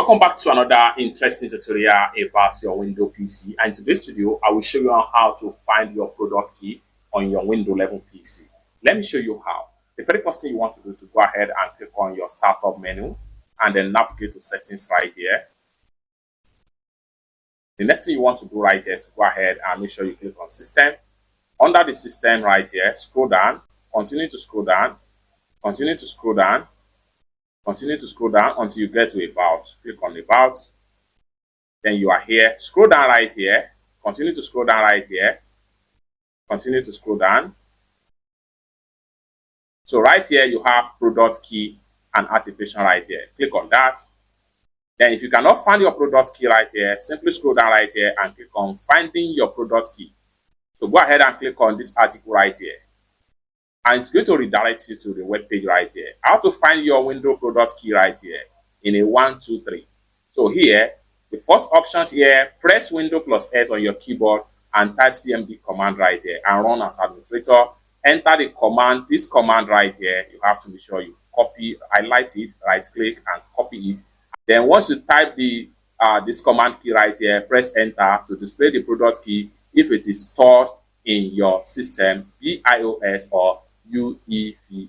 Welcome back to another interesting tutorial about your Windows PC, and in this video I will show you how to find your product key on your Windows 11 PC. Let me show you how. The very first thing you want to do is to go ahead and click on your startup menu and then navigate to settings right here. The next thing you want to do right here is to go ahead and make sure you click on system. Under the system right here, scroll down, continue to scroll down, continue to scroll down, continue to scroll down until you get to about. Click on about. Then you are here. Scroll down right here. Continue to scroll down right here. Continue to scroll down. So right here you have product key and activation right here. Click on that. Then if you cannot find your product key right here, simply scroll down right here and click on finding your product key. So go ahead and click on this article right here. And it's going to redirect you to the web page right here. How to find your Windows product key right here in a 1, 2, 3. So here, the first options here, press Windows plus S on your keyboard and type CMD command right here and run as administrator. Enter the command, this command right here. You have to be sure you copy, highlight it, right click and copy it. Then once you type the this command key right here, press enter to display the product key if it is stored in your system, BIOS or UEFI.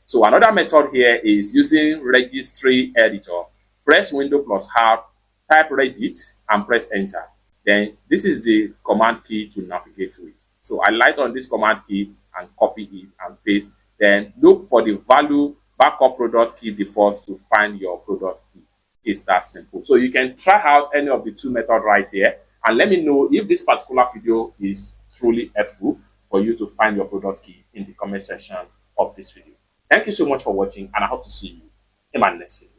So another method here is using registry editor. Press Windows plus R, type Reddit and press enter. Then this is the command key to navigate with. So I highlight on this command key and copy it and paste. Then look for the value backup product key default to find your product key. It's that simple. So you can try out any of the two methods right here and let me know if this particular video is truly helpful for you to find your product key in the comment section of this video. Thank you so much for watching and I hope to see you in my next video.